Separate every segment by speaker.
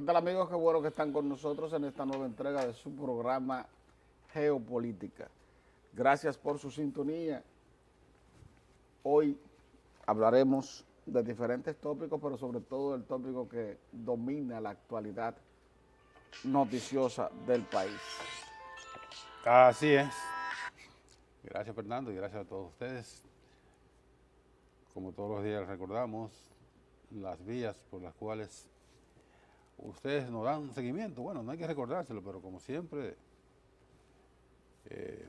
Speaker 1: ¿Qué tal, amigos? Qué bueno que están con nosotros en esta nueva entrega de su programa Geopolítica. Gracias por su sintonía. Hoy hablaremos de diferentes tópicos, pero sobre todo el tópico que domina la actualidad noticiosa del país.
Speaker 2: Así es. Gracias, Fernando, y gracias a todos ustedes. Como todos los días recordamos las vías por las cuales ustedes nos dan seguimiento. Bueno, no hay que recordárselo, pero como siempre,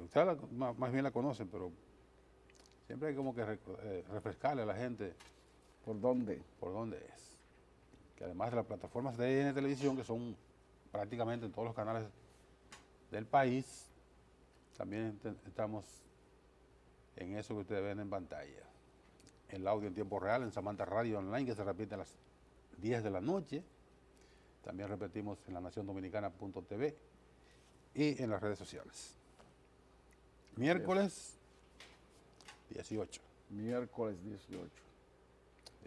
Speaker 2: ustedes más bien la conocen, pero siempre hay como que refrescarle a la gente
Speaker 1: ¿Por dónde?
Speaker 2: por dónde es. Que además de las plataformas de ADN Televisión, que son prácticamente en todos los canales del país, también estamos en eso que ustedes ven en pantalla. El audio en tiempo real en Samantha Radio Online, que se repite a las 10 de la noche. También repetimos en lanaciondominicana.tv y en las redes sociales. Miércoles 18.
Speaker 1: Miércoles 18.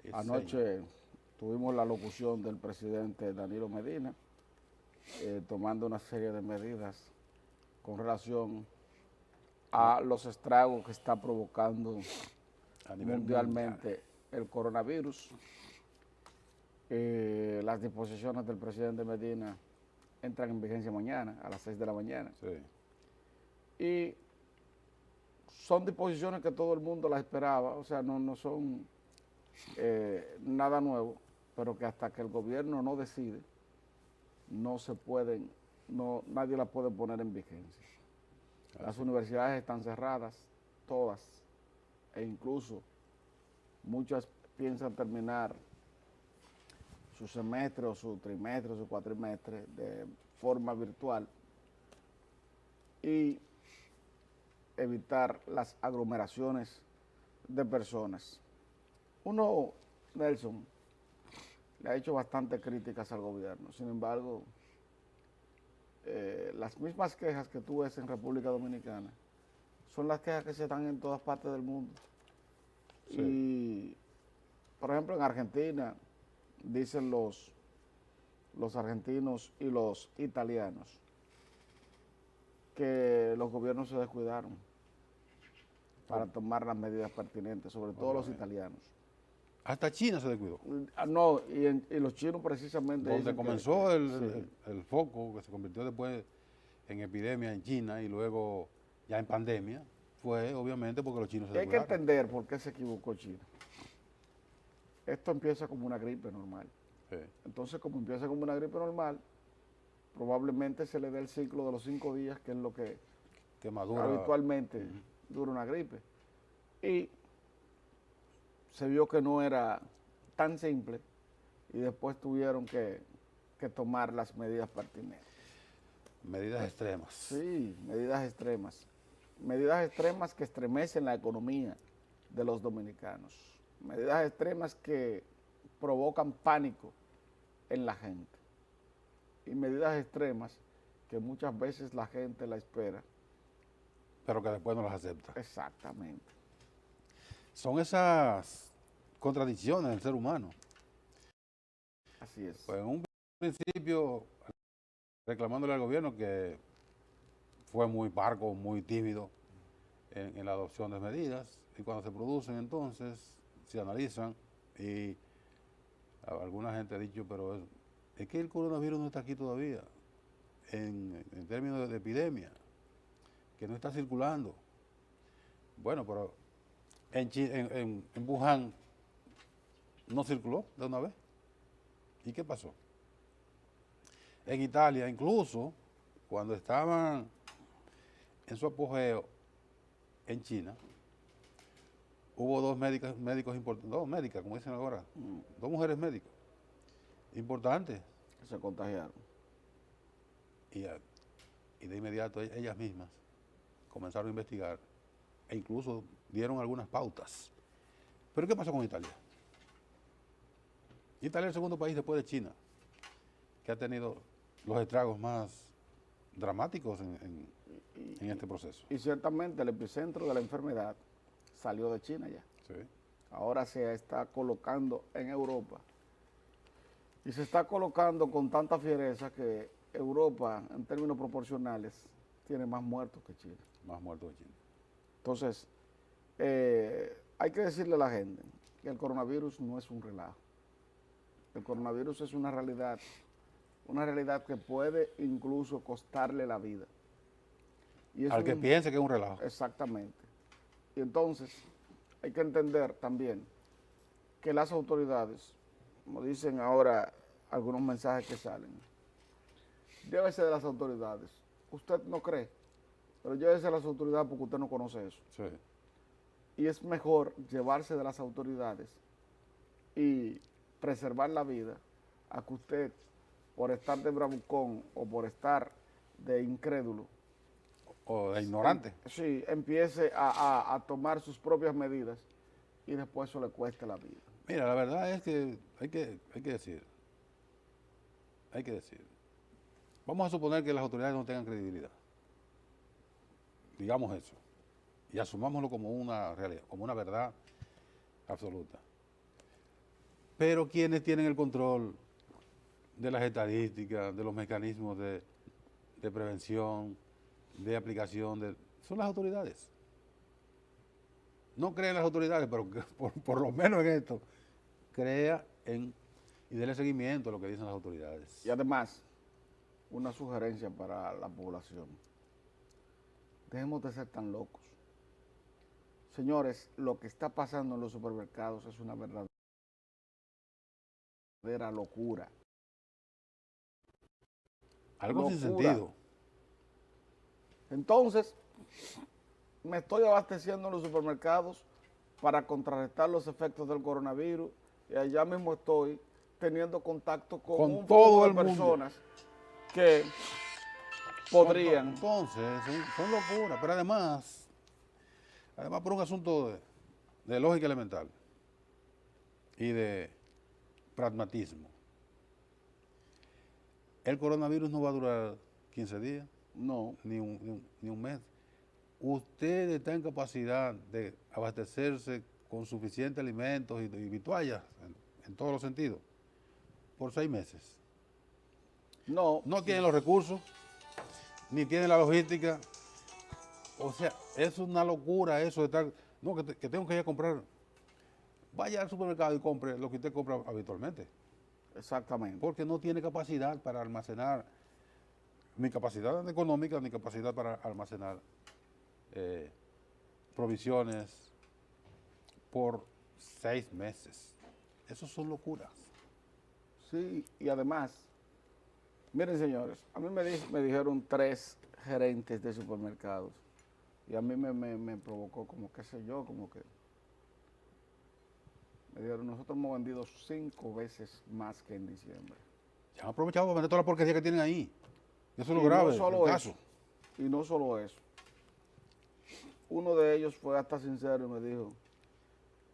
Speaker 2: 16.
Speaker 1: Anoche tuvimos la locución del presidente Danilo Medina, tomando una serie de medidas con relación a los estragos que está provocando
Speaker 2: A nivel
Speaker 1: mundialmente el coronavirus. Las disposiciones del presidente Medina entran en vigencia mañana a las 6 de la mañana.
Speaker 2: Sí.
Speaker 1: Y son disposiciones que todo el mundo las esperaba, o sea, no son nada nuevo, pero que hasta que el gobierno no decide, no se pueden, nadie las puede poner en vigencia. Las universidades están cerradas, todas, e incluso muchas piensan terminar su semestre o su trimestre o su cuatrimestre de forma virtual y evitar las aglomeraciones de personas. Uno, Nelson, le ha hecho bastantes críticas al gobierno, sin embargo, las mismas quejas que tú ves en República Dominicana son las quejas que se dan en todas partes del mundo.
Speaker 2: Sí.
Speaker 1: Y, por ejemplo, en Argentina, dicen los argentinos y los italianos que los gobiernos se descuidaron para tomar las medidas pertinentes, sobre todo los italianos.
Speaker 2: Hasta China se descuidó.
Speaker 1: No, y los chinos precisamente
Speaker 2: Donde
Speaker 1: dicen
Speaker 2: comenzó
Speaker 1: sí.
Speaker 2: el foco, que se convirtió después en epidemia en China y luego ya en pandemia, fue obviamente porque los chinos se
Speaker 1: Y hay que
Speaker 2: descuidaron.
Speaker 1: entender por qué se equivocó China. Esto empieza como una gripe normal.
Speaker 2: Sí.
Speaker 1: Entonces, como empieza como una gripe normal, probablemente se le dé el ciclo de los 5 días, que es lo que
Speaker 2: Madura.
Speaker 1: habitualmente dura una gripe. Y se vio que no era tan simple y después tuvieron que tomar las medidas pertinentes.
Speaker 2: Medidas extremas.
Speaker 1: Sí, medidas extremas. Medidas extremas que estremecen la economía de los dominicanos. Medidas extremas que provocan pánico en la gente. Y medidas extremas que muchas veces la gente la espera.
Speaker 2: Pero que después no las acepta.
Speaker 1: Exactamente.
Speaker 2: Son esas contradicciones del ser humano.
Speaker 1: Así es.
Speaker 2: Pues en un principio reclamándole al gobierno que fue muy parco, muy tímido en la adopción de medidas, y cuando se producen entonces se analizan y alguna gente ha dicho, pero es que el coronavirus no está aquí todavía, en términos de epidemia, que no está circulando. Bueno, pero en Wuhan no circuló de una vez. ¿Y qué pasó? En Italia, incluso cuando estaban en su apogeo en China, hubo dos médicos importantes, dos médicas, como dicen ahora, dos mujeres médicos importantes.
Speaker 1: Que se contagiaron.
Speaker 2: Y de inmediato ellas mismas comenzaron a investigar e incluso dieron algunas pautas. ¿Pero qué pasó con Italia? Italia es el segundo país después de China que ha tenido los estragos más dramáticos en este proceso.
Speaker 1: Y ciertamente el epicentro de la enfermedad salió de China ya.
Speaker 2: Sí.
Speaker 1: Ahora se está colocando en Europa. Y se está colocando con tanta fiereza que Europa, en términos proporcionales, tiene más muertos que Chile.
Speaker 2: Más muertos de Chile.
Speaker 1: Entonces, hay que decirle a la gente que el coronavirus no es un relajo. El coronavirus es una realidad que puede incluso costarle la vida. Y es
Speaker 2: Al que piense que es un relajo.
Speaker 1: Exactamente. Y entonces, hay que entender también que las autoridades, como dicen ahora algunos mensajes que salen, llévese de las autoridades. Usted no cree, pero llévese de las autoridades porque usted no conoce eso.
Speaker 2: Sí.
Speaker 1: Y es mejor llevarse de las autoridades y preservar la vida a que usted, por estar de bravucón o por estar de incrédulo,
Speaker 2: O de ignorante.
Speaker 1: sí, empiece a tomar sus propias medidas y después eso le cueste la vida.
Speaker 2: Mira, la verdad es que hay que decir. Vamos a suponer que las autoridades no tengan credibilidad. Digamos eso. Y asumámoslo como una realidad, como una verdad absoluta. Pero quienes tienen el control de las estadísticas, de los mecanismos de prevención, de aplicación, son las autoridades. No creen en las autoridades, pero que por lo menos en esto, crea y déle seguimiento a lo que dicen las autoridades.
Speaker 1: Y además, una sugerencia para la población. Dejemos de ser tan locos. Señores, lo que está pasando en los supermercados es una verdadera locura.
Speaker 2: Algo sin
Speaker 1: Locura.
Speaker 2: sentido.
Speaker 1: Entonces, me estoy abasteciendo en los supermercados para contrarrestar los efectos del coronavirus y allá mismo estoy teniendo contacto con un
Speaker 2: todo
Speaker 1: grupo
Speaker 2: el
Speaker 1: de
Speaker 2: mundo
Speaker 1: personas que podrían.
Speaker 2: Entonces, son locuras, pero además por un asunto de lógica elemental y de pragmatismo. El coronavirus no va a durar 15 días,
Speaker 1: No,
Speaker 2: ni un mes. Usted está en capacidad de abastecerse con suficientes alimentos y vituallas, en todos los sentidos, por 6 meses.
Speaker 1: no.
Speaker 2: No tiene los recursos, ni tiene la logística. O sea, es una locura eso de estar, no, que tengo que ir a comprar. Vaya al supermercado y compre lo que usted compra habitualmente,
Speaker 1: Exactamente.
Speaker 2: porque no tiene capacidad para almacenar, ni capacidad económica, ni capacidad para almacenar provisiones por 6 meses. Eso son locuras.
Speaker 1: Sí, y además, miren señores, a mí me dijeron 3 gerentes de supermercados y a mí me provocó como qué sé yo, como que me dijeron, nosotros hemos vendido 5 veces más que en diciembre.
Speaker 2: Se han aprovechado para vender toda la porquería que tienen ahí. Eso es lo
Speaker 1: Y
Speaker 2: grave
Speaker 1: no solo
Speaker 2: del caso.
Speaker 1: eso, y no solo eso. Uno de ellos fue hasta sincero y me dijo,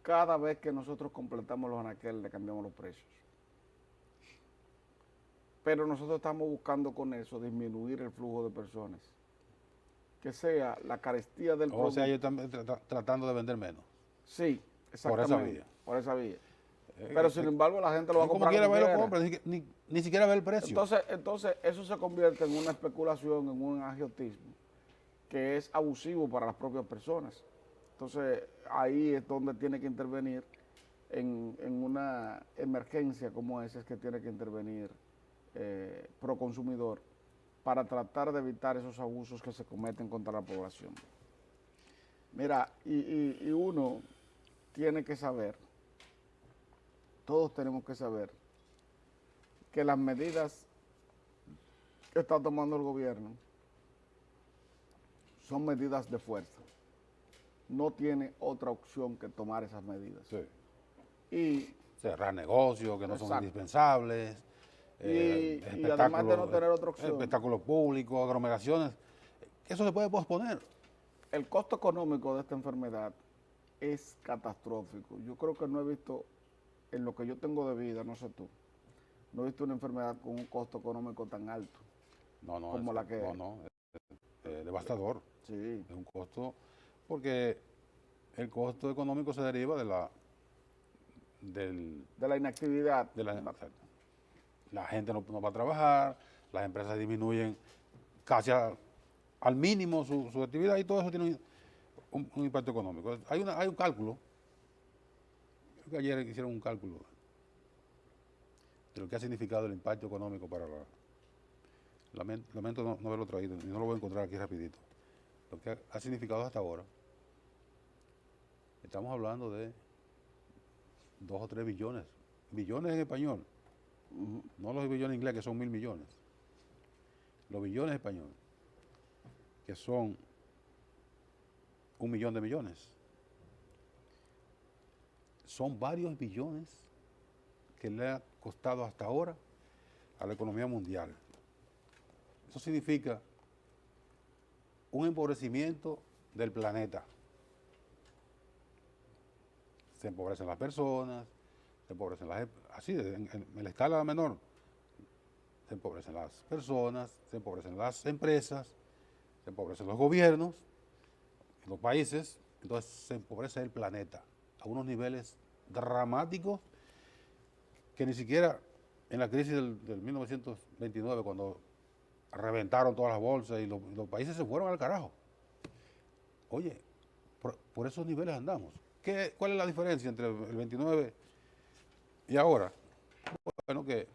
Speaker 1: cada vez que nosotros completamos los anaqueles le cambiamos los precios. Pero nosotros estamos buscando con eso disminuir el flujo de personas. Que sea la carestía del producto.
Speaker 2: O sea, ellos están tratando de vender menos.
Speaker 1: Sí, exactamente. Por esa vía. Pero sin embargo la gente lo va a
Speaker 2: como
Speaker 1: comprar.
Speaker 2: quiera
Speaker 1: Como
Speaker 2: ver, lo
Speaker 1: quiera.
Speaker 2: compra, ni siquiera ve el precio.
Speaker 1: Entonces eso se convierte en una especulación, en un agiotismo, que es abusivo para las propias personas. Entonces ahí es donde tiene que intervenir, en una emergencia como esa, es que tiene que intervenir Proconsumidor para tratar de evitar esos abusos que se cometen contra la población. Mira, y uno tiene que saber, todos tenemos que saber, que las medidas que está tomando el gobierno son medidas de fuerza. No tiene otra opción que tomar esas medidas.
Speaker 2: Sí.
Speaker 1: Y
Speaker 2: cerrar negocios que no son indispensables.
Speaker 1: Y además de no tener otra opción.
Speaker 2: Espectáculos públicos, aglomeraciones. Eso se puede posponer.
Speaker 1: El costo económico de esta enfermedad es catastrófico. Yo creo que no he visto, en lo que yo tengo de vida, no sé tú, no he visto una enfermedad con un costo económico tan alto. Como la que
Speaker 2: es devastador.
Speaker 1: Sí.
Speaker 2: Es un costo, porque el costo económico se deriva de la
Speaker 1: inactividad.
Speaker 2: la gente no va a trabajar, las empresas disminuyen casi al mínimo su actividad y todo eso tiene un impacto económico. Hay un cálculo, creo que ayer hicieron un cálculo de lo que ha significado el impacto económico para lamento no haberlo traído, y no lo voy a encontrar aquí rapidito. Lo que ha significado hasta ahora, estamos hablando de 2 o 3 billones, billones en español, no los billones en inglés que son 1.000 millones, los billones en español, que son 1 millón de millones. Son varios billones que le ha costado hasta ahora a la economía mundial. Eso significa un empobrecimiento del planeta. Se empobrecen las personas, se empobrecen así, en la escala menor, se empobrecen las personas, se empobrecen las empresas, se empobrecen los gobiernos, los países, entonces se empobrece el planeta a unos niveles dramáticos que ni siquiera en la crisis del 1929, cuando reventaron todas las bolsas y los países se fueron al carajo. Oye, por esos niveles andamos. ¿Cuál es la diferencia entre el 29 y ahora? Bueno, que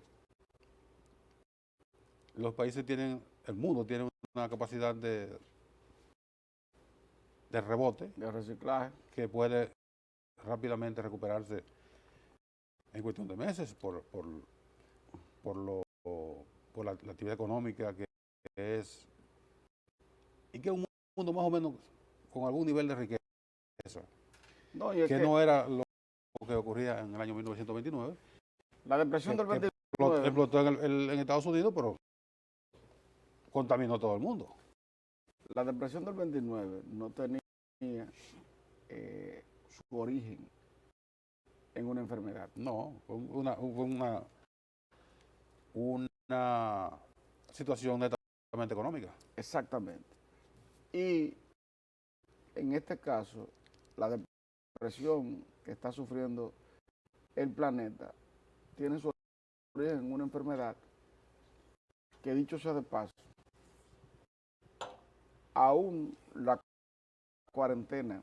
Speaker 2: los países el mundo tiene una capacidad de rebote,
Speaker 1: de reciclaje,
Speaker 2: que puede rápidamente recuperarse en cuestión de meses por la actividad económica que es, y que es un mundo más o menos con algún nivel de riqueza,
Speaker 1: no, y es
Speaker 2: que no era lo que ocurría en el año 1929.
Speaker 1: La depresión del 29
Speaker 2: explotó en Estados Unidos, pero contaminó todo el mundo.
Speaker 1: La depresión del 29 no tenía su origen en una enfermedad.
Speaker 2: No, fue una situación netamente económica.
Speaker 1: Exactamente. Y en este caso, la depresión que está sufriendo el planeta tiene su origen en una enfermedad que, dicho sea de paso, aún la cuarentena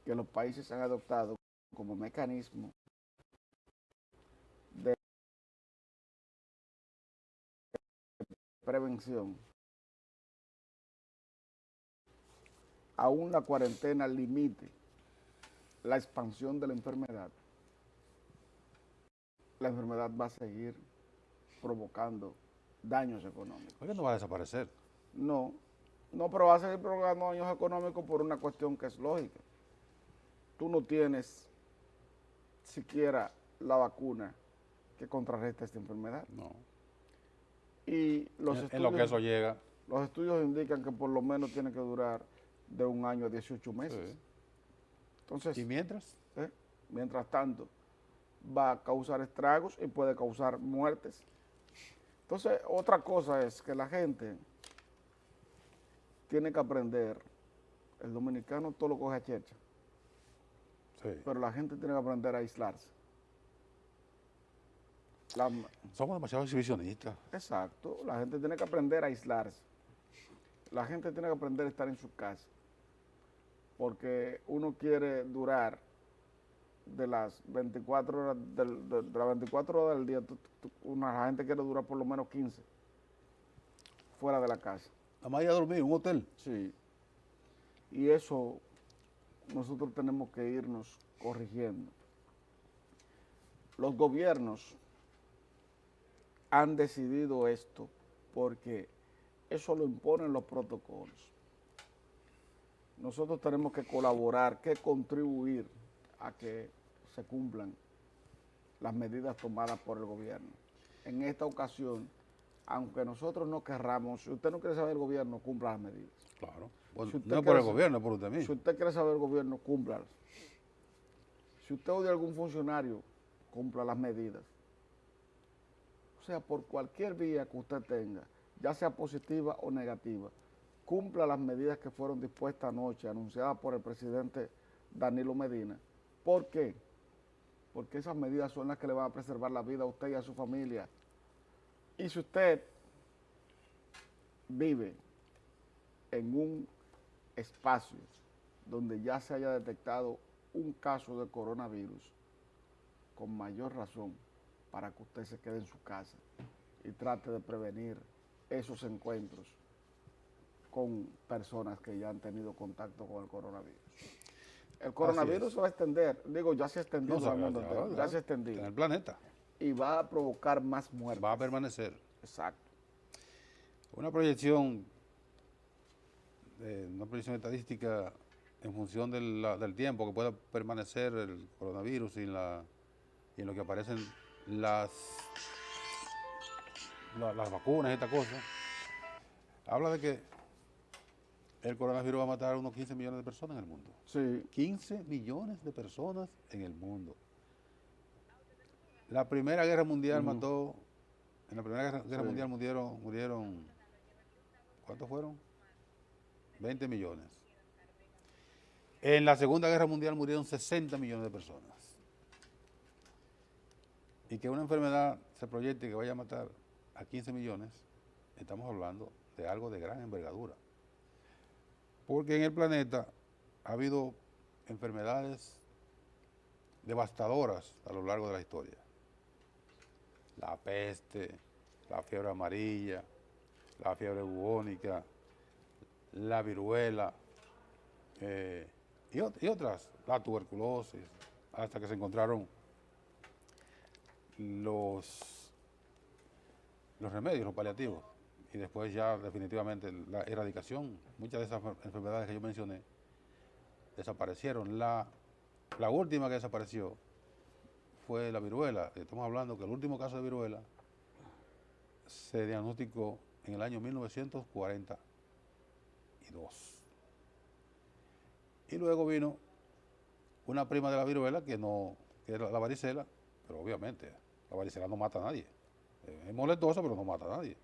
Speaker 1: que los países han adoptado como mecanismo de prevención, aún la cuarentena limite la expansión de la enfermedad va a seguir provocando daños económicos.
Speaker 2: ¿Por qué no va a desaparecer?
Speaker 1: No, pero va a seguir provocando daños económicos por una cuestión que es lógica. Tú no tienes siquiera la vacuna que contrarreste esta enfermedad.
Speaker 2: No.
Speaker 1: Y
Speaker 2: en lo que eso llega.
Speaker 1: Los estudios indican que por lo menos tiene que durar de 1 año a 18 meses.
Speaker 2: Sí.
Speaker 1: Entonces,
Speaker 2: ¿Y mientras?
Speaker 1: Mientras tanto, va a causar estragos y puede causar muertes. Entonces, otra cosa es que la gente tiene que aprender, el dominicano todo lo coge a chercha,
Speaker 2: Sí.
Speaker 1: pero la gente tiene que aprender a aislarse.
Speaker 2: Somos demasiado exhibicionistas.
Speaker 1: Exacto, la gente tiene que aprender a aislarse. La gente tiene que aprender a estar en su casa, porque uno quiere durar de las 24 horas de las 24 horas del día, la gente quiere durar por lo menos 15 fuera de la casa.
Speaker 2: Nada más ir a dormir en un hotel.
Speaker 1: Sí. Y eso nosotros tenemos que irnos corrigiendo. Los gobiernos han decidido esto porque eso lo imponen los protocolos. Nosotros tenemos que colaborar, que contribuir a que se cumplan las medidas tomadas por el gobierno. En esta ocasión, aunque nosotros no querramos, si usted no quiere saber el gobierno, cumpla las medidas.
Speaker 2: Claro. Bueno,
Speaker 1: Si
Speaker 2: no es por el gobierno, es por usted mismo.
Speaker 1: Si usted quiere saber el gobierno, cúmplalas. Si usted odia a algún funcionario, cumpla las medidas. O sea, por cualquier vía que usted tenga, ya sea positiva o negativa, cumpla las medidas que fueron dispuestas anoche, anunciadas por el presidente Danilo Medina. ¿Por qué? Porque esas medidas son las que le van a preservar la vida a usted y a su familia. Y si usted vive en un espacio donde ya se haya detectado un caso de coronavirus, con mayor razón para que usted se quede en su casa y trate de prevenir esos encuentros con personas que ya han tenido contacto con el coronavirus. El coronavirus se va a extender, digo, ya se ha extendido
Speaker 2: No,
Speaker 1: al mundo entero, ya se ha extendido.
Speaker 2: En el planeta.
Speaker 1: Y va a provocar más muertes.
Speaker 2: Va a permanecer.
Speaker 1: Exacto.
Speaker 2: Una proyección estadística en función del tiempo que pueda permanecer el coronavirus y en lo que aparecen las vacunas y esta cosa, habla de que el coronavirus va a matar a unos 15 millones de personas en el mundo.
Speaker 1: Sí.
Speaker 2: 15 millones de personas en el mundo. La Primera Guerra Mundial mató, en la Primera Guerra Mundial murieron, ¿cuántos fueron? 20 millones. En la Segunda Guerra Mundial murieron 60 millones de personas. Y que una enfermedad se proyecte que vaya a matar a 15 millones, estamos hablando de algo de gran envergadura. Porque en el planeta ha habido enfermedades devastadoras a lo largo de la historia. La peste, la fiebre amarilla, la fiebre bubónica, la viruela y otras, la tuberculosis, hasta que se encontraron los remedios, los paliativos, y después ya definitivamente la erradicación. Muchas de esas enfermedades que yo mencioné desaparecieron. La última que desapareció fue la viruela. Estamos hablando que el último caso de viruela se diagnosticó en el año 1942. Y luego vino una prima de la viruela que era la varicela, pero obviamente la varicela no mata a nadie. Es molestosa, pero no mata a nadie.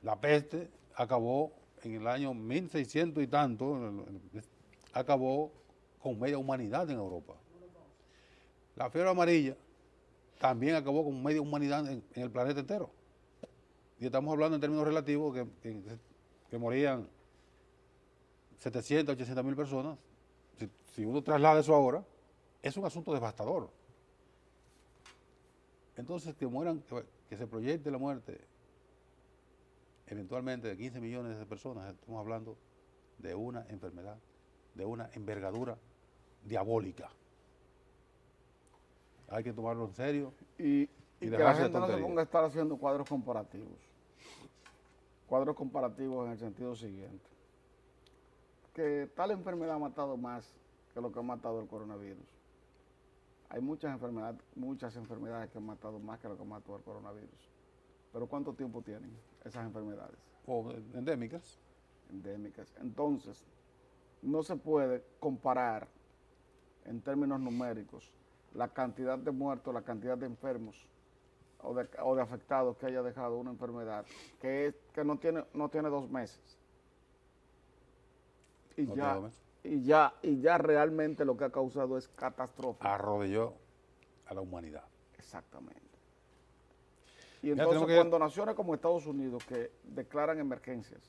Speaker 2: La peste acabó en el año 1600 y tanto, acabó con media humanidad en Europa. La fiebre amarilla también acabó con media humanidad en el planeta entero. Y estamos hablando en términos relativos que morían 700, 800 mil personas. Si uno traslada eso ahora, es un asunto devastador. Entonces, que se proyecte la muerte eventualmente de 15 millones de personas, estamos hablando de una enfermedad, de una envergadura diabólica. Hay que tomarlo en serio
Speaker 1: Y que la gente no se ponga a estar haciendo cuadros comparativos. Cuadros comparativos en el sentido siguiente. Que tal enfermedad ha matado más que lo que ha matado el coronavirus. Hay muchas enfermedades que han matado más que lo que ha matado el coronavirus. Pero ¿cuánto tiempo tienen esas enfermedades?
Speaker 2: O endémicas.
Speaker 1: Endémicas. Entonces, no se puede comparar en términos numéricos la cantidad de muertos, la cantidad de enfermos o de afectados que haya dejado una enfermedad que no tiene 2 meses. Y ya realmente lo que ha causado es catastrófico.
Speaker 2: Arrodilló a la humanidad.
Speaker 1: Exactamente. Y entonces cuando naciones como Estados Unidos que declaran emergencias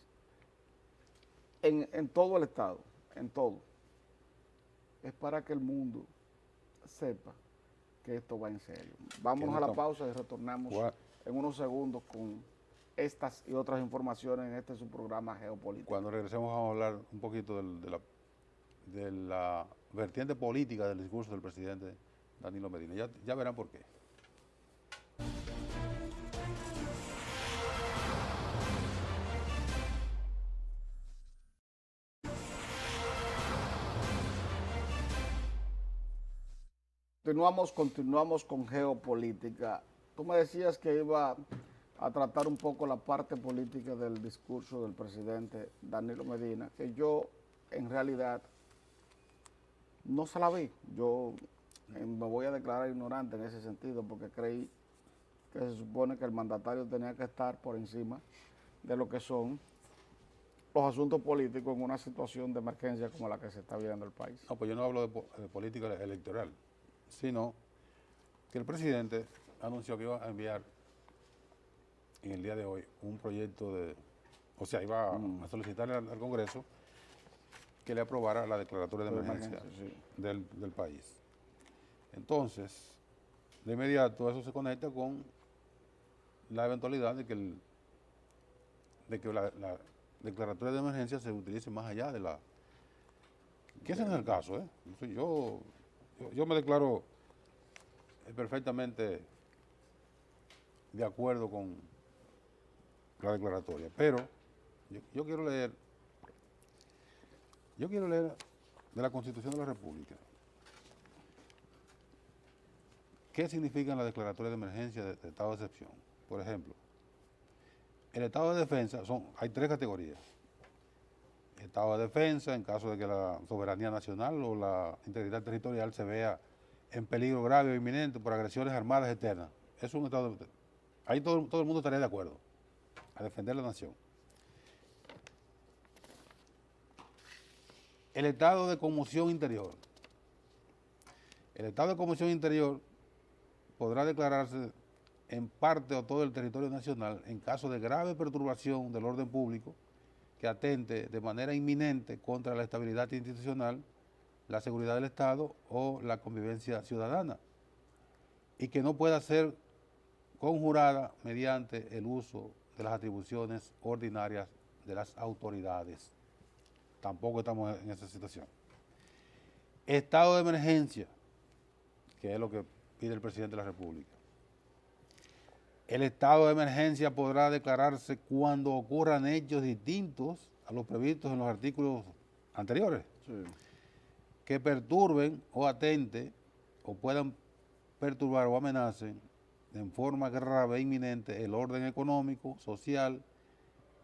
Speaker 1: en todo el estado, en todo, es para que el mundo sepa que esto va en serio. Vámonos a la pausa y retornamos en unos segundos con estas y otras informaciones en este su programa Geopolítica.
Speaker 2: Cuando regresemos vamos a hablar un poquito de la vertiente política del discurso del presidente Danilo Medina. Ya verán por qué.
Speaker 1: Continuamos con Geopolítica. Tú me decías que iba a tratar un poco la parte política del discurso del presidente Danilo Medina, que yo en realidad no se la vi. Yo me voy a declarar ignorante en ese sentido porque creí que se supone que el mandatario tenía que estar por encima de lo que son los asuntos políticos en una situación de emergencia como la que se está viviendo el país.
Speaker 2: No, pues yo no hablo de política electoral, sino que el presidente anunció que iba a enviar en el día de hoy un proyecto o sea, iba a solicitarle al Congreso que le aprobara la declaratoria de emergencia
Speaker 1: sí.
Speaker 2: del país. Entonces, de inmediato eso se conecta con la eventualidad de que la declaratoria de emergencia se utilice más allá de la... Que ese no es el caso, ¿eh? Yo me declaro perfectamente de acuerdo con la declaratoria, pero yo quiero leer de la Constitución de la República qué significa la declaratoria de emergencia de estado de excepción. Por ejemplo, el estado de defensa hay 3 categorías. Estado de defensa en caso de que la soberanía nacional o la integridad territorial se vea en peligro grave o inminente por agresiones armadas externas. Es un estado de... Ahí todo el mundo estaría de acuerdo a defender la nación. El estado de conmoción interior. El estado de conmoción interior podrá declararse en parte o todo el territorio nacional en caso de grave perturbación del orden público que atente de manera inminente contra la estabilidad institucional, la seguridad del Estado o la convivencia ciudadana, y que no pueda ser conjurada mediante el uso de las atribuciones ordinarias de las autoridades. Tampoco estamos en esa situación. Estado de emergencia, que es lo que pide el presidente de la República. El estado de emergencia podrá declararse cuando ocurran hechos distintos a los previstos en los artículos anteriores,
Speaker 1: Sí.
Speaker 2: que perturben o atenten o puedan perturbar o amenacen en forma grave e inminente el orden económico, social,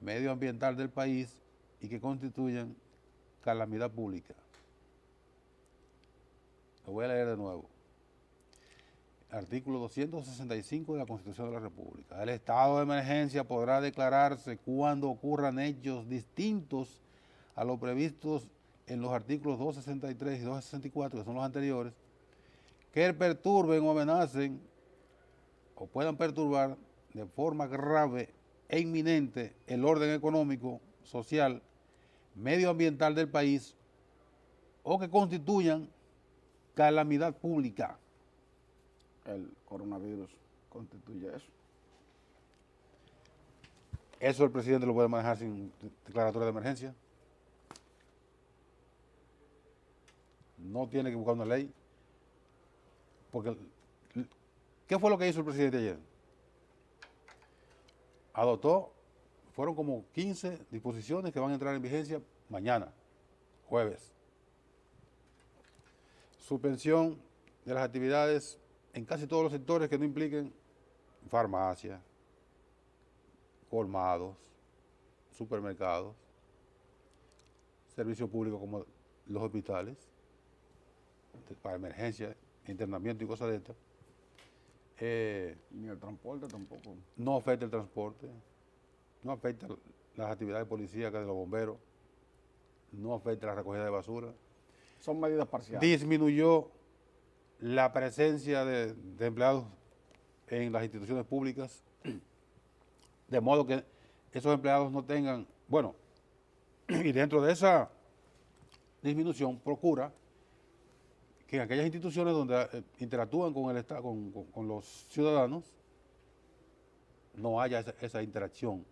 Speaker 2: medioambiental del país y que constituyan calamidad pública. Lo voy a leer de nuevo. Artículo 265 de la Constitución de la República. El estado de emergencia podrá declararse cuando ocurran hechos distintos a los previstos en los artículos 263 y 264, que son los anteriores, que perturben o amenacen o puedan perturbar de forma grave e inminente el orden económico, social, medioambiental del país o que constituyan calamidad pública.
Speaker 1: El coronavirus constituye eso.
Speaker 2: Eso el presidente lo puede manejar sin declaratoria de emergencia. No tiene que buscar una ley. Porque, ¿qué fue lo que hizo el presidente ayer? Adoptó, fueron como 15 disposiciones que van a entrar en vigencia mañana, jueves. Suspensión de las actividades en casi todos los sectores que no impliquen farmacia, colmados, supermercados, servicios públicos como los hospitales, para emergencia, internamiento y cosas de estas.
Speaker 1: Ni el transporte tampoco.
Speaker 2: No afecta el transporte, no afecta las actividades policíacas de los bomberos, no afecta la recogida de basura.
Speaker 1: Son medidas parciales.
Speaker 2: Disminuyó la presencia de empleados en las instituciones públicas, de modo que esos empleados no tengan, bueno, y dentro de esa disminución procura que en aquellas instituciones donde interactúan con el Estado, con los ciudadanos, no haya esa interacción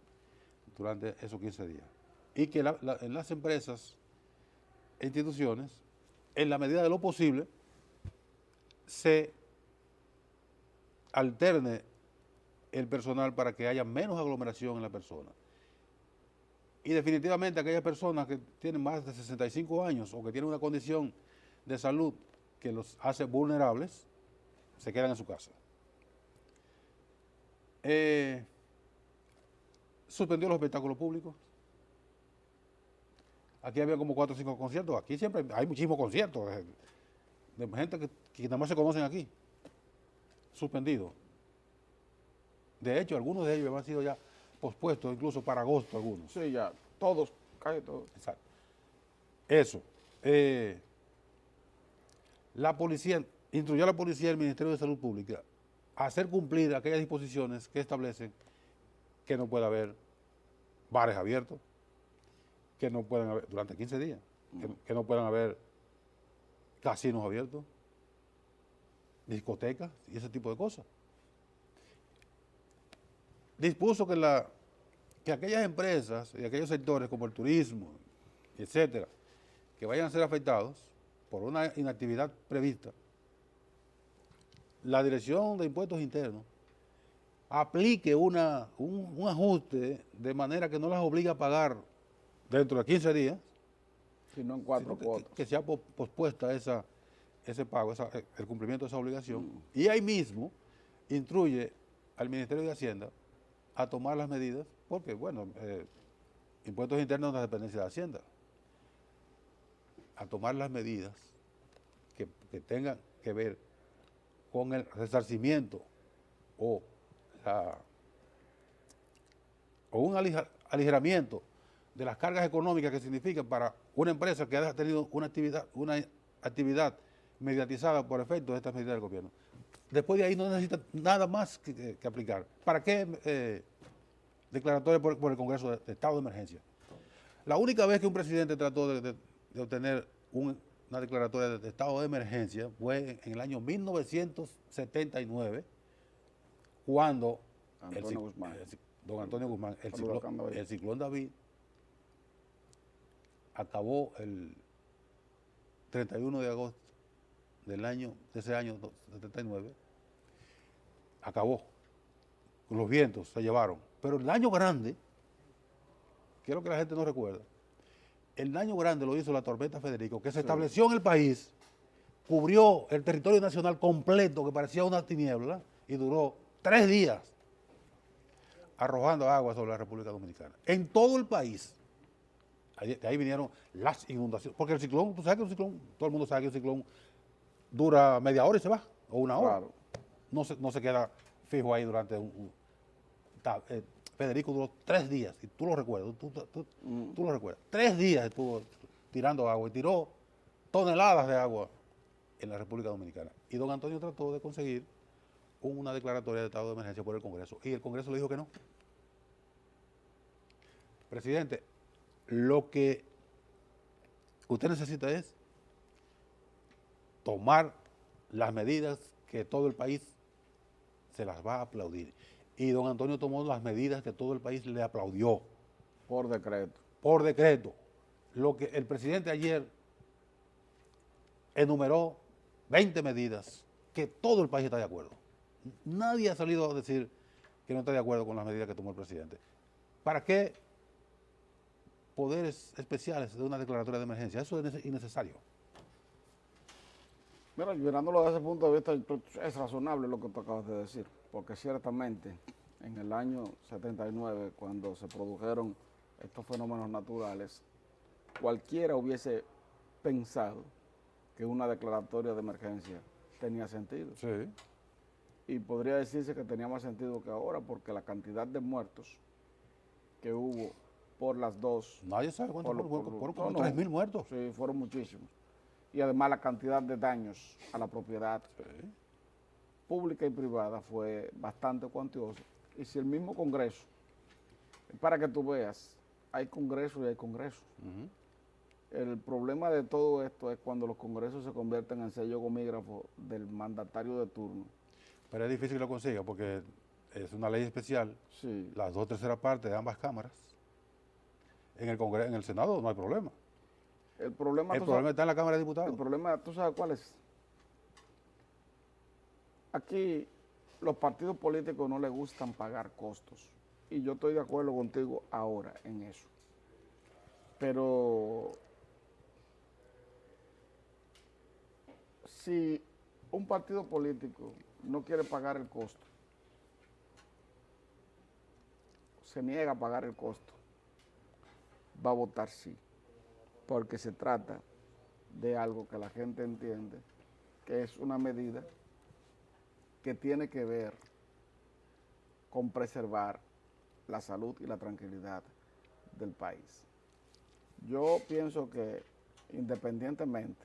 Speaker 2: durante esos 15 días. Y que en las empresas e instituciones, en la medida de lo posible, se alterne el personal para que haya menos aglomeración en la persona. Y definitivamente aquellas personas que tienen más de 65 años o que tienen una condición de salud que los hace vulnerables, se quedan en su casa. Suspendió los espectáculos públicos. Aquí había como 4 o 5 conciertos. Aquí siempre hay muchísimos conciertos de gente que nada más se conocen aquí. Suspendido. De hecho, algunos de ellos han sido ya pospuestos, incluso para agosto algunos.
Speaker 1: Sí, ya, todos, casi todos.
Speaker 2: Exacto. Eso. La policía, instruyó a la policía y al Ministerio de Salud Pública a hacer cumplir aquellas disposiciones que establecen que no pueda haber bares abiertos, que no puedan haber, durante 15 días, que no puedan haber casinos abiertos, discotecas y ese tipo de cosas. Dispuso que aquellas empresas y aquellos sectores como el turismo, etcétera, que vayan a ser afectados por una inactividad prevista, la Dirección de Impuestos Internos aplique un ajuste de manera que no las obligue a pagar dentro de 15 días,
Speaker 1: sino en 4
Speaker 2: sino
Speaker 1: cuotas.
Speaker 2: que sea pospuesta ese pago, el cumplimiento de esa obligación. Y ahí mismo instruye al Ministerio de Hacienda a tomar las medidas, porque, bueno, Impuestos Internos es una dependencia de Hacienda, a tomar las medidas que tengan que ver con el resarcimiento o un aligeramiento de las cargas económicas que significan para una empresa que ha tenido una actividad mediatizada por efecto de estas medidas del gobierno. Después de ahí no necesita nada más que aplicar. ¿Para qué declaratoria por el Congreso de estado de emergencia? La única vez que un presidente trató de obtener una declaratoria de estado de emergencia fue en el año 1979, cuando don Antonio Guzmán, el ciclón David, acabó el 31 de agosto de ese año 79, acabó. Los vientos se llevaron. Pero el daño grande, que es lo que la gente no recuerda, el daño grande lo hizo la tormenta Federico, que se estableció en el país, cubrió el territorio nacional completo, que parecía una tiniebla, y duró 3 días arrojando agua sobre la República Dominicana. En todo el país. De ahí vinieron las inundaciones. Porque el ciclón, tú sabes que un ciclón, todo el mundo sabe que un ciclón dura media hora y se va, o 1 hora.
Speaker 1: Claro.
Speaker 2: No se queda fijo ahí durante Federico duró 3 días, y tú lo recuerdas, tú lo recuerdas. 3 días estuvo tirando agua y tiró toneladas de agua en la República Dominicana. Y don Antonio trató de conseguir una declaratoria de estado de emergencia por el Congreso, y el Congreso le dijo que no. Presidente, lo que usted necesita es tomar las medidas que todo el país se las va a aplaudir. Y don Antonio tomó las medidas que todo el país le aplaudió.
Speaker 1: Por decreto.
Speaker 2: Por decreto. Lo que el presidente ayer enumeró 20 medidas que todo el país está de acuerdo. Nadie ha salido a decir que no está de acuerdo con las medidas que tomó el presidente. ¿Para qué poderes especiales de una declaratoria de emergencia? Eso es innecesario.
Speaker 1: Mira, mirándolo desde ese punto de vista, es razonable lo que tú acabas de decir, porque ciertamente en el año 79, cuando se produjeron estos fenómenos naturales, cualquiera hubiese pensado que una declaratoria de emergencia tenía sentido.
Speaker 2: Sí.
Speaker 1: Y podría decirse que tenía más sentido que ahora, porque la cantidad de muertos que hubo por las dos...
Speaker 2: Nadie sabe cuántos fueron como
Speaker 1: no,
Speaker 2: 3.000 muertos.
Speaker 1: Sí, fueron muchísimos. Y además la cantidad de daños a la propiedad pública y privada fue bastante cuantiosa. Y si el mismo Congreso, para que tú veas, hay Congreso y hay Congreso. El problema de todo esto es cuando los congresos se convierten en sello gomígrafo del mandatario de turno.
Speaker 2: Pero es difícil que lo consiga porque es una ley especial,
Speaker 1: Sí.
Speaker 2: las 2/3 partes de ambas cámaras. En el Congreso, en el Senado no hay problema.
Speaker 1: El problema
Speaker 2: está en la Cámara de Diputados.
Speaker 1: El problema, ¿tú sabes cuál es? Aquí los partidos políticos no les gustan pagar costos. Y yo estoy de acuerdo contigo ahora en eso. Pero si un partido político no quiere pagar el costo, se niega a pagar el costo, va a votar sí, porque se trata de algo que la gente entiende que es una medida que tiene que ver con preservar la salud y la tranquilidad del país. Yo pienso que independientemente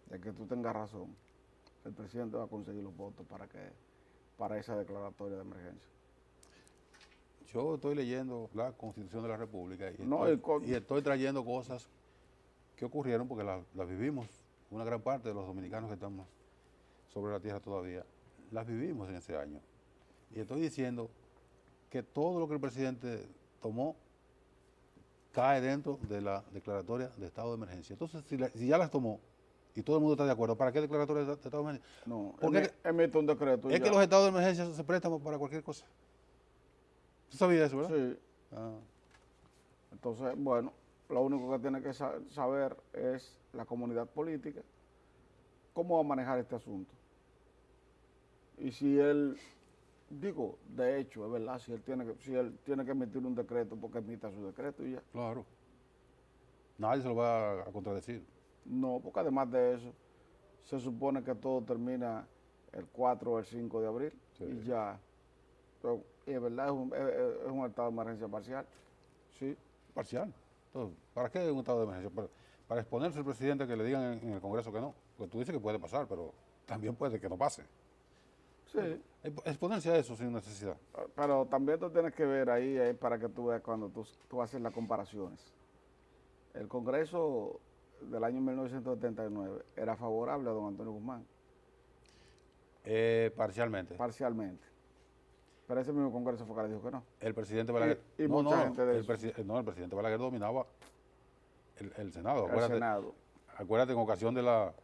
Speaker 1: de que tú tengas razón, el presidente va a conseguir los votos para esa declaratoria de emergencia.
Speaker 2: Yo estoy leyendo la Constitución de la República y,
Speaker 1: No,
Speaker 2: y estoy trayendo cosas que ocurrieron porque las vivimos. Una gran parte de los dominicanos que estamos sobre la tierra todavía, las vivimos en ese año. Y estoy diciendo que todo lo que el presidente tomó cae dentro de la declaratoria de estado de emergencia. Entonces, si ya las tomó y todo el mundo está de acuerdo, ¿para qué declaratoria de estado de emergencia?
Speaker 1: no,
Speaker 2: Porque
Speaker 1: emite un decreto y
Speaker 2: es que
Speaker 1: ya.
Speaker 2: los estados de emergencia se prestan para cualquier cosa. ¿Tú sabías eso, verdad?
Speaker 1: Sí,
Speaker 2: Ah,
Speaker 1: entonces, bueno, lo único que tiene que saber es la comunidad política cómo va a manejar este asunto. Y si él, digo, de hecho, es verdad, si él tiene que emitir un decreto, porque emita su decreto y ya.
Speaker 2: claro. Nadie se lo va a contradecir.
Speaker 1: No, porque además de eso, se supone que todo termina el 4 o el 5 de abril
Speaker 2: Sí.
Speaker 1: y ya. Pero, y es verdad, es un estado de emergencia parcial. Sí,
Speaker 2: Parcial. Entonces, ¿para qué un estado de emergencia? Para exponerse al presidente que le digan en el Congreso que no. Porque tú dices que puede pasar, pero también puede que no pase.
Speaker 1: sí.
Speaker 2: Exponerse a eso sin necesidad.
Speaker 1: Pero también tú tienes que ver ahí para que tú veas cuando tú haces las comparaciones. El Congreso del año 1979 era favorable a don Antonio Guzmán,
Speaker 2: Parcialmente.
Speaker 1: parcialmente. Pero ese mismo Congreso fue que le dijo que no.
Speaker 2: El presidente Balaguer.
Speaker 1: Y mucha gente de
Speaker 2: el el presidente Balaguer dominaba el Senado.
Speaker 1: el Senado.
Speaker 2: Acuérdate en ocasión de la.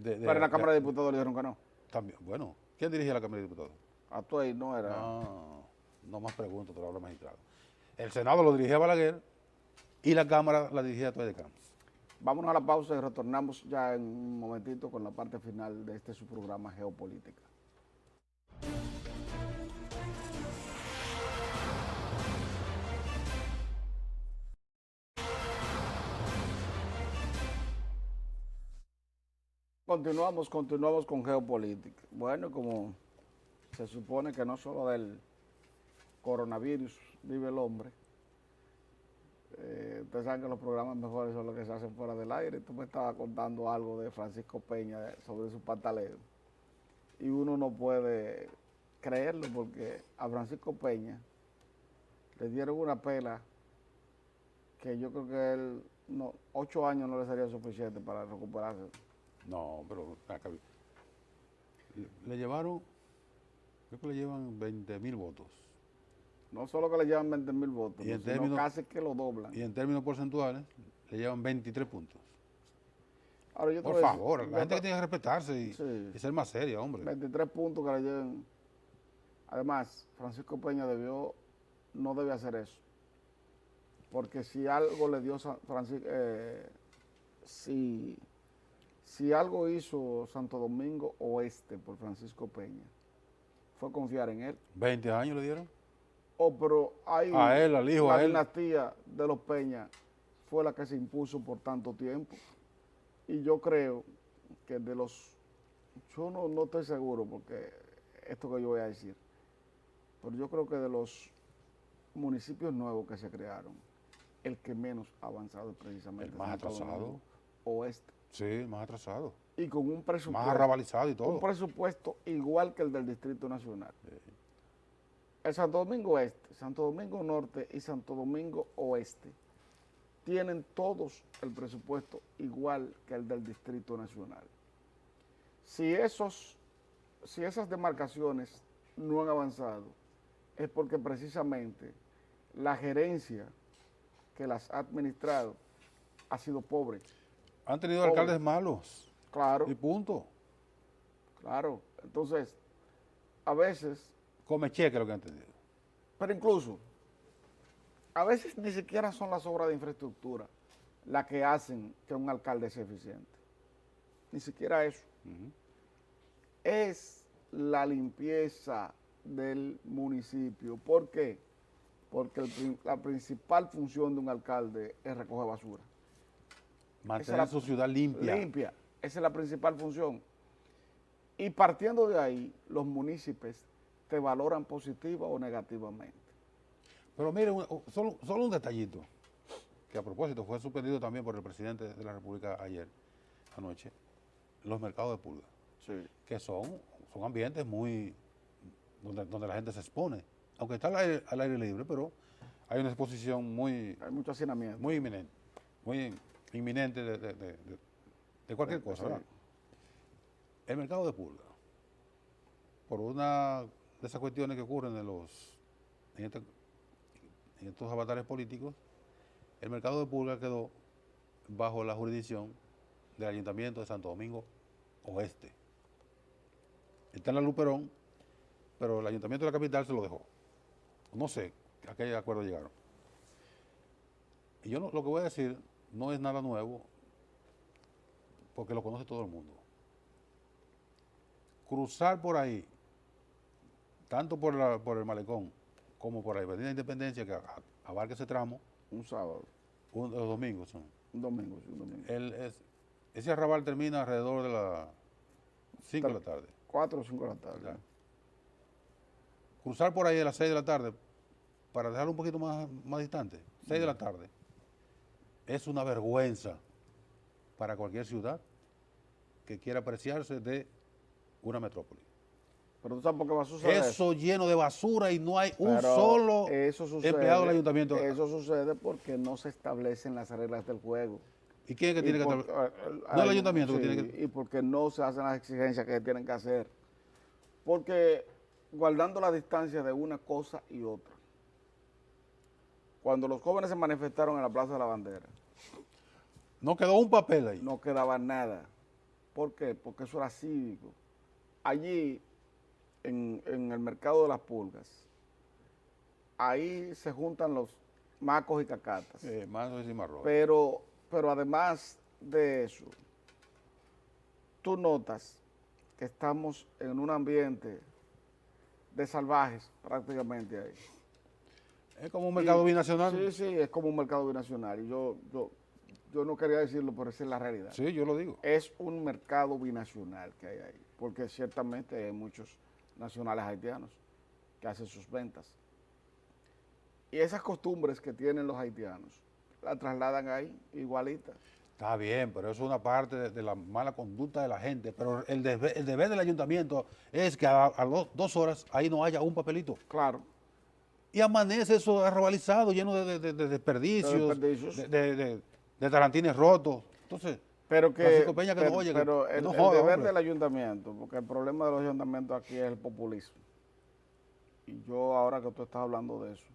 Speaker 1: Pero en la Cámara de Diputados le dijeron que no.
Speaker 2: También, bueno, ¿quién dirige la Cámara de Diputados?
Speaker 1: Atuey no era.
Speaker 2: No más pregunto, te lo habla magistrado. El Senado lo dirigía Balaguer y la Cámara la dirigía Atuey de Campos.
Speaker 1: Vámonos a la pausa y retornamos ya en un momentito con la parte final de este su programa Geopolítica. Continuamos con geopolítica. Bueno, como se supone que no solo del coronavirus vive el hombre, ustedes saben que los programas mejores son los que se hacen fuera del aire. Tú me estabas contando algo de Francisco Peña sobre su pantaleo. Y uno no puede creerlo porque a Francisco Peña le dieron una pela que yo creo que él, 8 años no le sería suficiente para recuperarse.
Speaker 2: No, pero acá, le llevaron, creo que le llevan 20.000 votos.
Speaker 1: No solo que le llevan 20.000 votos,
Speaker 2: Y en
Speaker 1: sino
Speaker 2: términos-
Speaker 1: casi que lo doblan.
Speaker 2: Y en términos porcentuales, le llevan 23 puntos.
Speaker 1: Ahora, yo te
Speaker 2: Por
Speaker 1: voy a decir,
Speaker 2: favor, la gente que tiene que respetarse
Speaker 1: Sí.
Speaker 2: y ser más seria, hombre.
Speaker 1: 23 puntos que le lleven. Además, Francisco Peña no debe hacer eso. Porque si algo le dio Francisco, si algo hizo Santo Domingo Oeste por Francisco Peña, fue confiar en él.
Speaker 2: 20 años le dieron.
Speaker 1: Pero hay
Speaker 2: A él, al hijo,
Speaker 1: la
Speaker 2: a él.
Speaker 1: dinastía de los Peña fue la que se impuso por tanto tiempo. Y yo creo que yo no estoy seguro porque esto que yo voy a decir, pero yo creo que de los municipios nuevos que se crearon, el que menos ha avanzado es precisamente
Speaker 2: El más
Speaker 1: Santo
Speaker 2: atrasado.
Speaker 1: Domingo Oeste.
Speaker 2: Sí, más atrasado.
Speaker 1: Y con un
Speaker 2: Más
Speaker 1: presupuesto,
Speaker 2: arrabalizado y todo.
Speaker 1: un presupuesto igual que el del Distrito Nacional. El Santo Domingo Este, Santo Domingo Norte y Santo Domingo Oeste tienen todos el presupuesto igual que el del Distrito Nacional. Si esas demarcaciones no han avanzado, es porque precisamente la gerencia que las ha administrado ha sido pobre.
Speaker 2: Han tenido
Speaker 1: Pobre.
Speaker 2: alcaldes malos.
Speaker 1: Claro,
Speaker 2: Y punto.
Speaker 1: claro. Entonces, a veces,
Speaker 2: Come cheque lo que han tenido.
Speaker 1: pero incluso, a veces ni siquiera son las obras de infraestructura las que hacen que un alcalde sea eficiente. Ni siquiera eso. Es la limpieza del municipio. ¿Por qué? Porque la principal función de un alcalde es recoger basura.
Speaker 2: Mantener su ciudad limpia.
Speaker 1: Limpia. Esa es la principal función. Y partiendo de ahí, los municipios te valoran positiva o negativamente.
Speaker 2: Pero mire, solo un detallito, que a propósito fue suspendido también por el presidente de la República ayer, anoche, los mercados de pulga,
Speaker 1: Sí.
Speaker 2: que son ambientes muy, donde la gente se expone. aunque está al aire libre, pero hay una exposición muy,
Speaker 1: Hay mucho hacinamiento.
Speaker 2: muy inminente de cualquier cosa,
Speaker 1: Sí.
Speaker 2: ¿verdad? El mercado de pulga, por una de esas cuestiones que ocurren en estos avatares políticos, el mercado de pulga quedó bajo la jurisdicción del Ayuntamiento de Santo Domingo Oeste. Está en la Luperón, pero el Ayuntamiento de la capital se lo dejó. No sé a qué acuerdo llegaron. Y yo lo que voy a decir no es nada nuevo, porque lo conoce todo el mundo. Cruzar por ahí, tanto por el malecón como por la Avenida Independencia, que abarca ese tramo,
Speaker 1: Un sábado,
Speaker 2: los domingos son.
Speaker 1: un domingo, sí, un domingo.
Speaker 2: Ese arrabal termina alrededor de las 5 de la tarde.
Speaker 1: 4 o 5 de la tarde.
Speaker 2: ¿Verdad? Cruzar por ahí a las 6 de la tarde, para dejarlo un poquito más distante, 6 de la tarde, es una vergüenza para cualquier ciudad que quiera apreciarse de una metrópoli.
Speaker 1: Pero tú sabes por qué va a suceder
Speaker 2: Eso lleno de basura y no hay un
Speaker 1: Pero
Speaker 2: solo
Speaker 1: eso sucede,
Speaker 2: empleado del ayuntamiento.
Speaker 1: Eso sucede porque no se establecen las reglas del juego.
Speaker 2: ¿Y quién es que tiene que
Speaker 1: por-
Speaker 2: establecer? No el ayuntamiento que
Speaker 1: sí,
Speaker 2: tiene que...
Speaker 1: y porque no se hacen las exigencias que se tienen que hacer. Porque guardando la distancia de una cosa y otra. Cuando los jóvenes se manifestaron en la Plaza de la Bandera,
Speaker 2: No quedó un papel ahí.
Speaker 1: no quedaba nada. ¿Por qué? Porque eso era cívico. Allí, en el mercado de las pulgas, ahí se juntan los macos y cacatas.
Speaker 2: Más o menos.
Speaker 1: Pero además de eso, tú notas que estamos en un ambiente de salvajes prácticamente ahí.
Speaker 2: Es como un mercado binacional.
Speaker 1: Sí, sí, es como un mercado binacional. Y yo no quería decirlo, pero esa es la realidad.
Speaker 2: Sí, yo lo digo.
Speaker 1: Es un mercado binacional que hay ahí, porque ciertamente hay muchos nacionales haitianos que hacen sus ventas. Y esas costumbres que tienen los haitianos, la trasladan ahí igualitas.
Speaker 2: Está bien, pero eso es una parte de la mala conducta de la gente. Pero el deber del ayuntamiento es que a 2 horas ahí no haya un papelito.
Speaker 1: Claro.
Speaker 2: Y amanece eso arrabalizado, lleno de desperdicios, de tarantines rotos. Entonces,
Speaker 1: Pero que,
Speaker 2: Francisco Peña que
Speaker 1: pero,
Speaker 2: no oye,
Speaker 1: pero
Speaker 2: que
Speaker 1: el,
Speaker 2: no
Speaker 1: el
Speaker 2: joda,
Speaker 1: deber
Speaker 2: hombre.
Speaker 1: del ayuntamiento, porque el problema de los ayuntamientos aquí es el populismo. Y yo ahora que tú estás hablando de eso,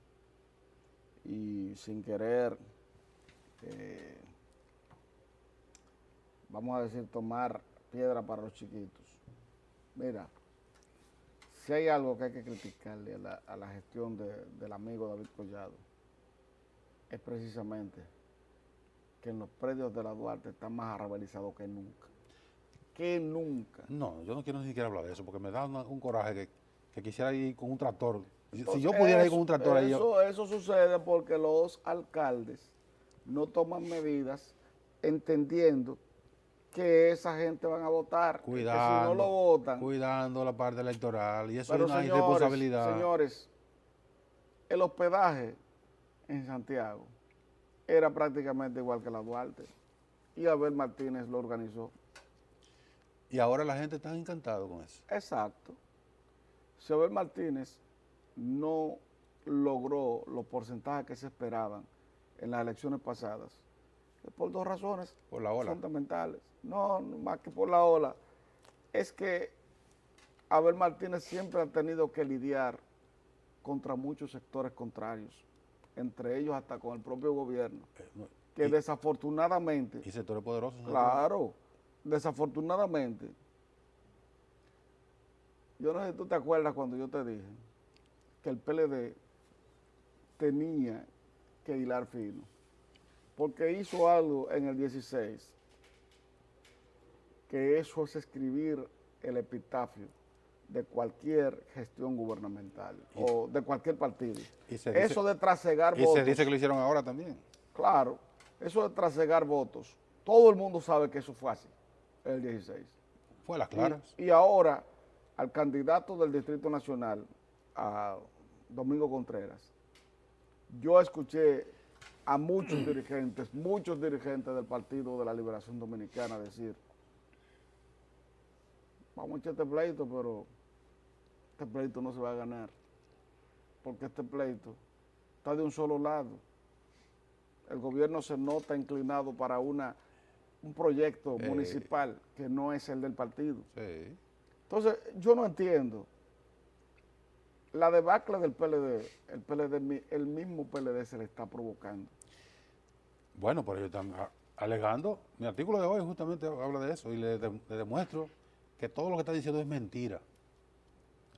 Speaker 1: y sin querer, vamos a decir, tomar piedra para los chiquitos. Mira, si hay algo que hay que criticarle a la gestión del amigo David Collado, es precisamente que en los predios de la Duarte están más arrabalizados que nunca. Que nunca.
Speaker 2: No, yo no quiero ni siquiera hablar de eso, porque me da un coraje que quisiera ir con un tractor. Si
Speaker 1: Entonces,
Speaker 2: yo pudiera ir con un tractor ahí,
Speaker 1: eso sucede porque los alcaldes no toman medidas entendiendo que esa gente van a votar. Que si no lo votan.
Speaker 2: cuidando la parte electoral. Y eso
Speaker 1: Pero
Speaker 2: es una irresponsabilidad.
Speaker 1: señores, el hospedaje en Santiago era prácticamente igual que la Duarte. Y Abel Martínez lo organizó.
Speaker 2: Y ahora la gente está encantada con eso.
Speaker 1: Exacto. Si Abel Martínez no logró los porcentajes que se esperaban en las elecciones pasadas, es por 2 razones
Speaker 2: Por la ola.
Speaker 1: fundamentales. No, más que por la ola. Es que Abel Martínez siempre ha tenido que lidiar contra muchos sectores contrarios, entre ellos hasta con el propio gobierno, que desafortunadamente,
Speaker 2: Y sectores poderosos.
Speaker 1: claro, desafortunadamente, yo no sé si tú te acuerdas cuando yo te dije que el PLD tenía que hilar fino, porque hizo algo en el 16, que eso es escribir el epitafio de cualquier gestión gubernamental o de cualquier partido. Eso de trasegar votos.
Speaker 2: Y se dice que lo hicieron ahora también.
Speaker 1: Claro, eso de trasegar votos. Todo el mundo sabe que eso fue así, el 16.
Speaker 2: Fue a las claras.
Speaker 1: Y ahora, al candidato del Distrito Nacional, a Domingo Contreras, yo escuché a muchos dirigentes del Partido de la Liberación Dominicana decir, vamos a echar este pleito, pero este pleito no se va a ganar. porque este pleito está de un solo lado. El gobierno se nota inclinado para un proyecto municipal que no es el del partido.
Speaker 2: Sí.
Speaker 1: Entonces, yo no entiendo. La debacle del PLD, el mismo PLD se le está provocando.
Speaker 2: Bueno, pero ellos están alegando. Mi artículo de hoy justamente habla de eso y le demuestro que todo lo que está diciendo es mentira.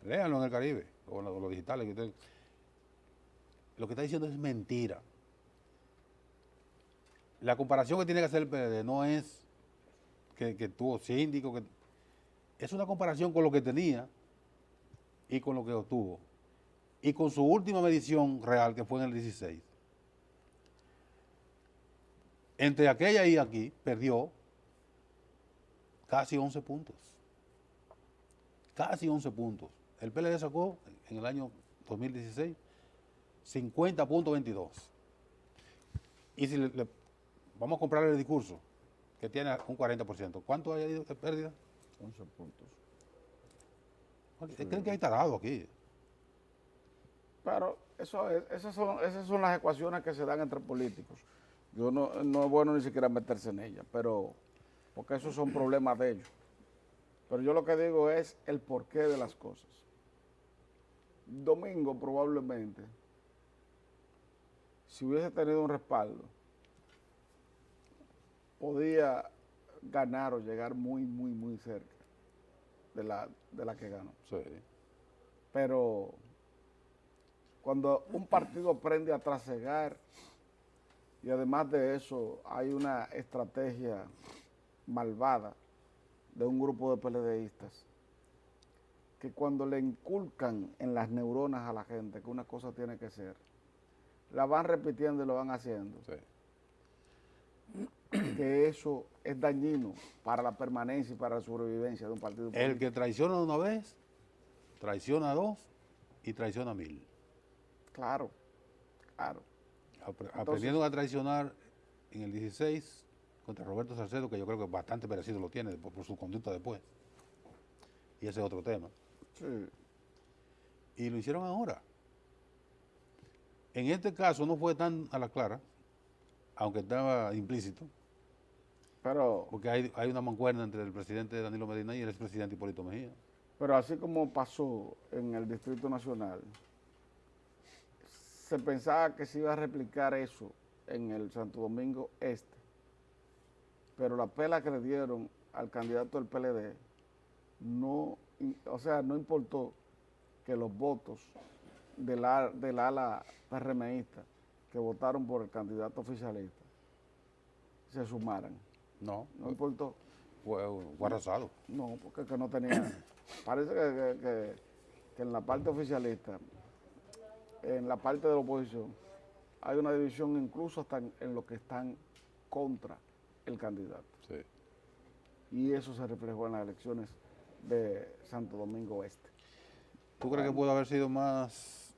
Speaker 2: Léanlo en el Caribe o en los digitales. Lo que está diciendo es mentira. La comparación que tiene que hacer el PLD no es que tuvo síndico, es una comparación con lo que tenía y con lo que obtuvo. Y con su última medición real, que fue en el 16. Entre aquella y aquí, perdió casi 11 puntos. Casi 11 puntos. El PLD sacó en el año 2016 50.22. Y si vamos a comprarle el discurso, que tiene un 40%, ¿cuánto hay de pérdida?
Speaker 1: 11 puntos.
Speaker 2: ¿Creen que hay tarado aquí?
Speaker 1: Pero esas son las ecuaciones que se dan entre políticos. Yo no es bueno ni siquiera meterse en ellas, pero porque esos son problemas de ellos. Pero yo lo que digo es el porqué de las cosas. Domingo probablemente, si hubiese tenido un respaldo, podía ganar o llegar muy, muy, muy cerca de la que ganó.
Speaker 2: Sí.
Speaker 1: Pero cuando un partido aprende a trasegar y además de eso hay una estrategia malvada de un grupo de PLDistas que cuando le inculcan en las neuronas a la gente que una cosa tiene que ser, la van repitiendo y lo van haciendo.
Speaker 2: Sí.
Speaker 1: Que eso es dañino para la permanencia y para la sobrevivencia de un partido político.
Speaker 2: El que traiciona una vez, traiciona a dos y traiciona a 1000.
Speaker 1: Claro, claro.
Speaker 2: Aprendiendo a traicionar en el 16 contra Roberto Salcedo, que yo creo que bastante merecido lo tiene por su conducta después. Y ese es otro tema.
Speaker 1: Sí.
Speaker 2: Y lo hicieron ahora. En este caso no fue tan a la clara, aunque estaba implícito,
Speaker 1: Pero
Speaker 2: porque hay una mancuerna entre el presidente Danilo Medina y el expresidente Hipólito Mejía.
Speaker 1: Pero así como pasó en el Distrito Nacional, se pensaba que se iba a replicar eso en el Santo Domingo Este. Pero la pela que le dieron al candidato del PLD no importó que los votos del ala PRMista que votaron por el candidato oficialista se sumaran.
Speaker 2: No,
Speaker 1: No importó.
Speaker 2: fue arrasado.
Speaker 1: No, porque que no tenía. Parece que en la parte oficialista, en la parte de la oposición, hay una división incluso hasta en los que están contra el candidato.
Speaker 2: Sí.
Speaker 1: Y eso se reflejó en las elecciones de Santo Domingo Este.
Speaker 2: ¿Tú crees que pudo haber sido más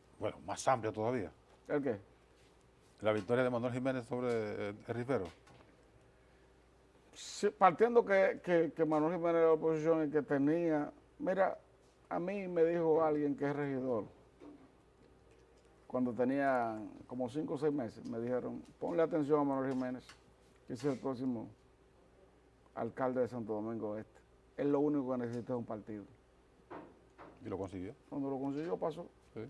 Speaker 2: amplia todavía?
Speaker 1: ¿El qué?
Speaker 2: La victoria de Manuel Jiménez sobre el Rifero.
Speaker 1: Sí, partiendo que Manuel Jiménez era la oposición y que tenía. Mira, a mí me dijo alguien que es regidor, cuando tenía como 5 o 6 meses, me dijeron, ponle atención a Manuel Jiménez, que es el próximo alcalde de Santo Domingo Este. Él lo único que necesita es un partido.
Speaker 2: Y lo consiguió.
Speaker 1: Cuando lo consiguió pasó.
Speaker 2: Sí.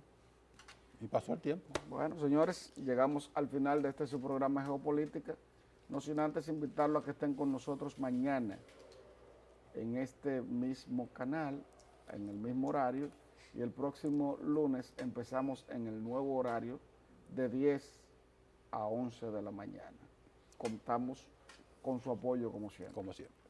Speaker 2: Y pasó el tiempo.
Speaker 1: Bueno, señores, llegamos al final de su programa Geopolítica. No sin antes invitarlos a que estén con nosotros mañana en este mismo canal, en el mismo horario, y el próximo lunes empezamos en el nuevo horario de 10 a 11 de la mañana. Contamos con su apoyo como siempre.
Speaker 2: Como siempre.